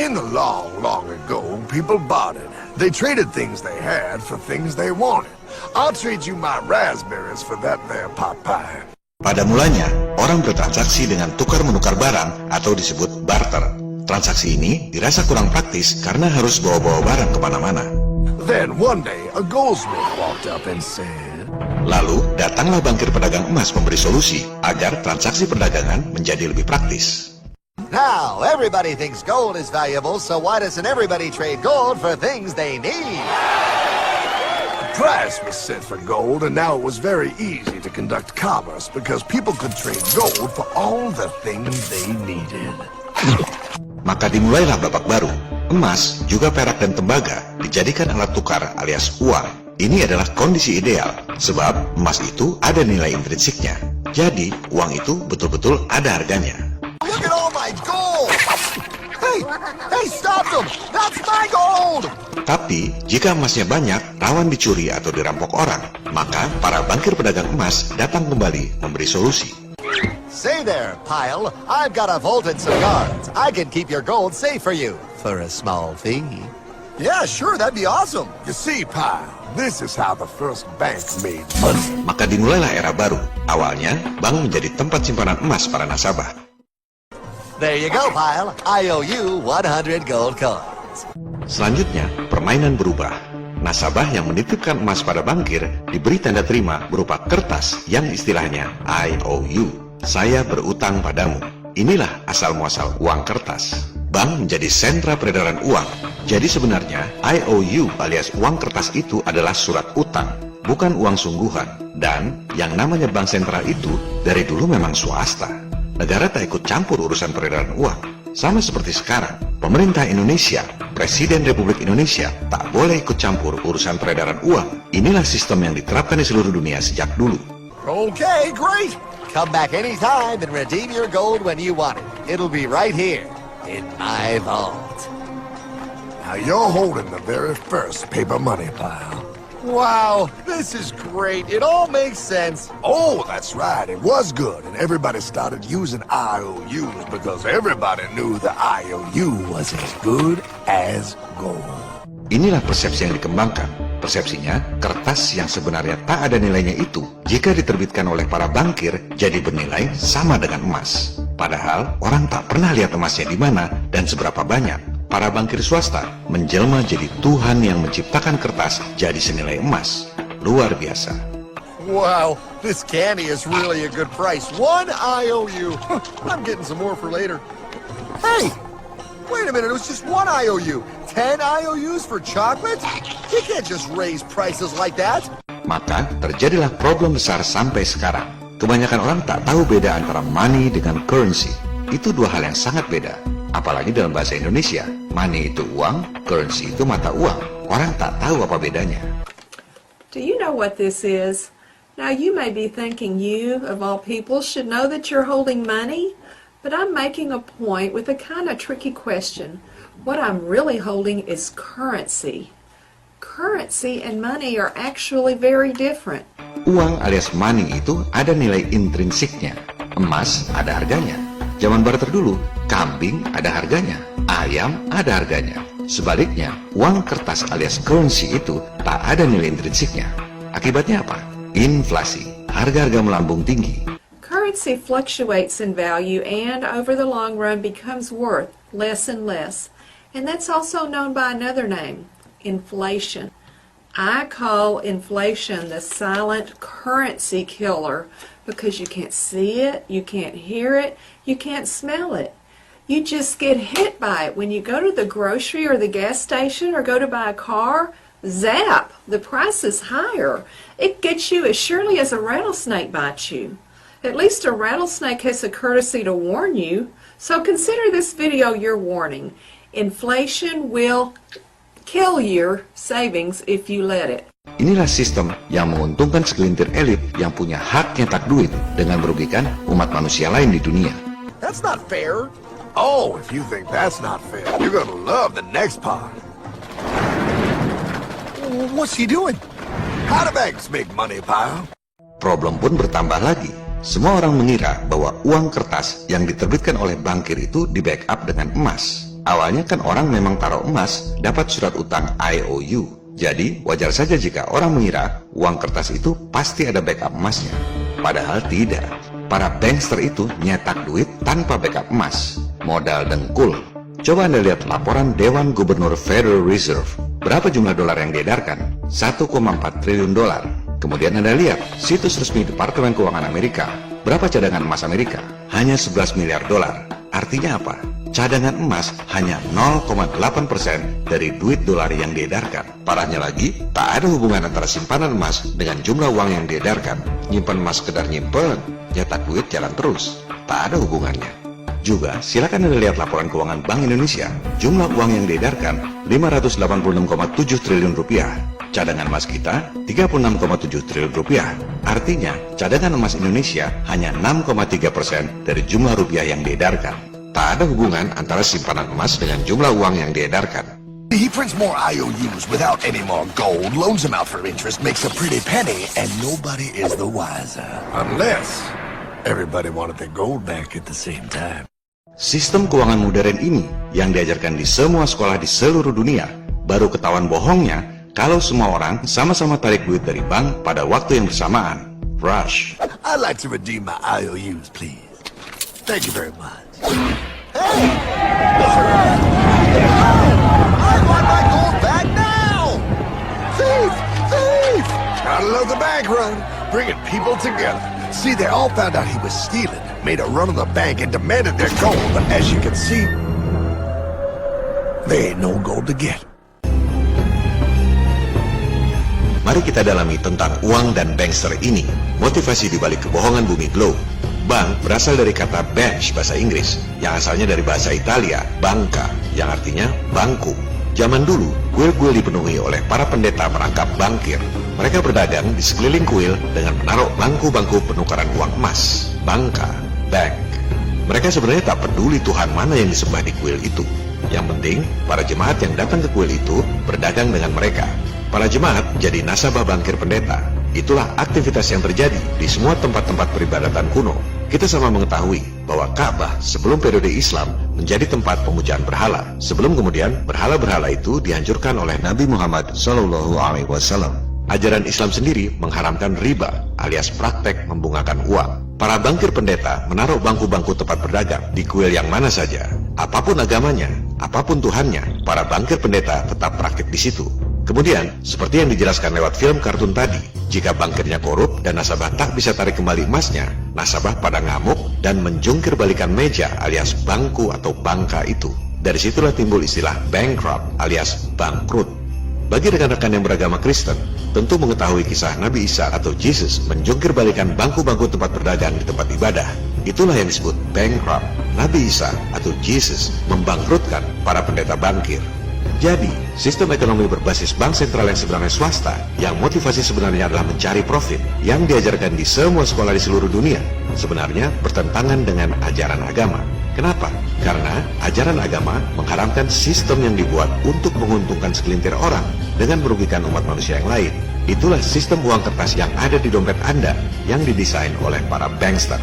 In the long, long ago, people bartered. They traded things they had for things they wanted. I'll trade you my raspberries for that there pot pie. Pada mulanya, orang bertransaksi dengan tukar-menukar barang atau disebut barter. Transaksi ini dirasa kurang praktis karena harus bawa-bawa barang kemana-mana. Then one day, a goldsmith walked up and said, Lalu, datanglah bankir pedagang emas memberi solusi agar transaksi perdagangan menjadi lebih praktis. Now, everybody thinks gold is valuable, so why doesn't everybody trade gold for things they need? The price was set for gold, and now it was very easy to conduct commerce because people could trade gold for all the things they needed. Maka dimulailah babak baru. Emas, juga perak dan tembaga dijadikan alat tukar alias uang. Ini adalah kondisi ideal, sebab emas itu ada nilai intrinsiknya. Jadi, uang itu betul-betul ada harganya. Look at all my gold! Hey, stop them! That's my gold! Tapi, jika emasnya banyak, rawan dicuri atau dirampok orang. Maka, para bankir pedagang emas datang kembali memberi solusi. Say there, Pile. I've got a vault and some guards. I can keep your gold safe for you. For a small fee. Yeah, sure, that'd be awesome. You see, Pyle, this is how the first bank made money. Maka dimulailah era baru. Awalnya, bank menjadi tempat simpanan emas para nasabah. There you go, Pile. I owe you 100 gold coins. Selanjutnya, permainan berubah. Nasabah yang menitipkan emas pada bankir diberi tanda terima berupa kertas yang istilahnya IOU. Saya berutang padamu. Inilah asal-muasal uang kertas. Bank menjadi sentra peredaran uang. Jadi sebenarnya IOU alias uang kertas itu adalah surat utang, bukan uang sungguhan. Dan yang namanya bank sentral itu dari dulu memang swasta. Negara tak ikut campur urusan peredaran uang. Sama seperti sekarang, pemerintah Indonesia, Presiden Republik Indonesia tak boleh ikut campur urusan peredaran uang. Inilah sistem yang diterapkan di seluruh dunia sejak dulu. Okay, great. Come back anytime and redeem your gold when you want it. It'll be right here in my vault. Now you're holding the very first paper money, Pile. Wow, this is great. It all makes sense. Oh, that's right. It was good, and everybody started using IOUs because everybody knew the IOU was as good as gold. Inilah persepsi yang dikembangkan. Persepsinya, kertas yang sebenarnya tak ada nilainya itu, jika diterbitkan oleh para bankir, jadi bernilai sama dengan emas. Padahal, orang tak pernah lihat emasnya di mana dan seberapa banyak. Para bankir swasta menjelma jadi Tuhan yang menciptakan kertas jadi senilai emas. Luar biasa. Wow, this candy is really a good price. 1 IOU. I'm getting some more for later. Hey, wait a minute, it was just 1 IOU. 10 IOUs for chocolate? You can't just raise prices like that. Maka terjadilah problem besar sampai sekarang. Kebanyakan orang tak tahu beda antara money dengan currency. Itu dua hal yang sangat beda. Apalagi dalam bahasa Indonesia, money itu uang, currency itu mata uang. Orang tak tahu apa bedanya. Do you know what this is? Now you may be thinking you, of all people, should know that you're holding money, but I'm making a point with a kind of tricky question. What I'm really holding is currency. Currency and money are actually very different. Uang alias money itu ada nilai intrinsiknya. Emas ada harganya. Zaman barter dulu, kambing ada harganya, ayam ada harganya. Sebaliknya, uang kertas alias currency itu tak ada nilai intrinsiknya. Akibatnya apa? Inflasi. Harga-harga melambung tinggi. Currency fluctuates in value and, over the long run, becomes worth less and less. And that's also known by another name, inflation. I call inflation the silent currency killer because you can't see it, you can't hear it, you can't smell it. You just get hit by it. When you go to the grocery or the gas station or go to buy a car, zap, the price is higher. It gets you as surely as a rattlesnake bites you. At least a rattlesnake has the courtesy to warn you. So consider this video your warning. Inflation will kill your savings if you let it. Inilah sistem yang menguntungkan segelintir elit yang punya hak nyetak duit dengan merugikan umat manusia lain di dunia. That's not fair. Oh, if you think that's not fair, you're gonna love the next part. What's he doing? How do banks make money, Pile? Problem pun bertambah lagi. Semua orang mengira bahwa uang kertas yang diterbitkan oleh bankir itu di backup dengan emas. Awalnya kan orang memang taruh emas, dapat surat utang IOU. Jadi wajar saja jika orang mengira uang kertas itu pasti ada backup emasnya. Padahal tidak. Para bankster itu nyetak duit tanpa backup emas. Modal dengkul. Coba Anda lihat laporan Dewan Gubernur Federal Reserve. Berapa jumlah dolar yang diedarkan? 1,4 triliun dolar. Kemudian Anda lihat situs resmi Departemen Keuangan Amerika. Berapa cadangan emas Amerika? Hanya 11 miliar dolar. Artinya apa? Cadangan emas hanya 0,8% dari duit dolar yang diedarkan. Parahnya lagi, tak ada hubungan antara simpanan emas dengan jumlah uang yang diedarkan. Nyimpan emas sekedar nyimpen, nyetak duit jalan terus. Tak ada hubungannya. Juga, silakan Anda lihat laporan keuangan Bank Indonesia. Jumlah uang yang diedarkan 586,7 triliun rupiah. Cadangan emas kita 36,7 triliun rupiah. Artinya, cadangan emas Indonesia hanya 6,3% dari jumlah rupiah yang diedarkan. Tak ada hubungan antara simpanan emas dengan jumlah uang yang diedarkan. He prints more IOUs without any more gold, loans them out for interest, makes a pretty penny, and nobody is the wiser. Unless everybody wanted their gold back at the same time. Sistem keuangan modern ini yang diajarkan di semua sekolah di seluruh dunia, baru ketahuan bohongnya kalau semua orang sama-sama tarik duit dari bank pada waktu yang bersamaan. Rush. I'd like to redeem my IOUs, please. Thank you very much. Hey! I want my gold back now! Thief! Thief! Gotta love the bank run, bringing people together. See, they all found out he was stealing, made a run on the bank, and demanded their gold. But as you can see, there ain't no gold to get. Mari kita dalami tentang uang dan bankster ini. Motivasi dibalik kebohongan bumi globe. Bank berasal dari kata bench bahasa Inggris, yang asalnya dari bahasa Italia, banca, yang artinya bangku. Zaman dulu, kuil-kuil dipenuhi oleh para pendeta merangkap bankir. Mereka berdagang di sekeliling kuil dengan menaruh bangku-bangku penukaran uang emas. Banca, bank. Mereka sebenarnya tak peduli Tuhan mana yang disembah di kuil itu. Yang penting, para jemaat yang datang ke kuil itu berdagang dengan mereka. Para jemaat jadi nasabah bankir pendeta. Itulah aktivitas yang terjadi di semua tempat-tempat peribadatan kuno. Kita sama mengetahui bahwa Ka'bah sebelum periode Islam menjadi tempat pemujaan berhala. Sebelum kemudian berhala-berhala itu dihancurkan oleh Nabi Muhammad SAW. Ajaran Islam sendiri mengharamkan riba alias praktek membungakan uang. Para bankir pendeta menaruh bangku-bangku tempat berdagang di kuil yang mana saja. Apapun agamanya, apapun Tuhannya, para bankir pendeta tetap praktik di situ. Kemudian, seperti yang dijelaskan lewat film kartun tadi, jika bankirnya korup dan nasabah tak bisa tarik kembali emasnya, nasabah pada ngamuk dan menjungkir balikan meja alias bangku atau bangka itu. Dari situlah timbul istilah bankrupt alias bangkrut. Bagi rekan-rekan yang beragama Kristen, tentu mengetahui kisah Nabi Isa atau Jesus menjungkir balikan bangku-bangku tempat berdagang di tempat ibadah. Itulah yang disebut bankrupt. Nabi Isa atau Jesus membangkrutkan para pendeta bankir. Jadi, sistem ekonomi berbasis bank sentral yang sebenarnya swasta, yang motivasi sebenarnya adalah mencari profit, yang diajarkan di semua sekolah di seluruh dunia, sebenarnya bertentangan dengan ajaran agama. Kenapa? Karena ajaran agama mengharamkan sistem yang dibuat untuk menguntungkan segelintir orang dengan merugikan umat manusia yang lain. Itulah sistem uang kertas yang ada di dompet Anda yang didesain oleh para bankster.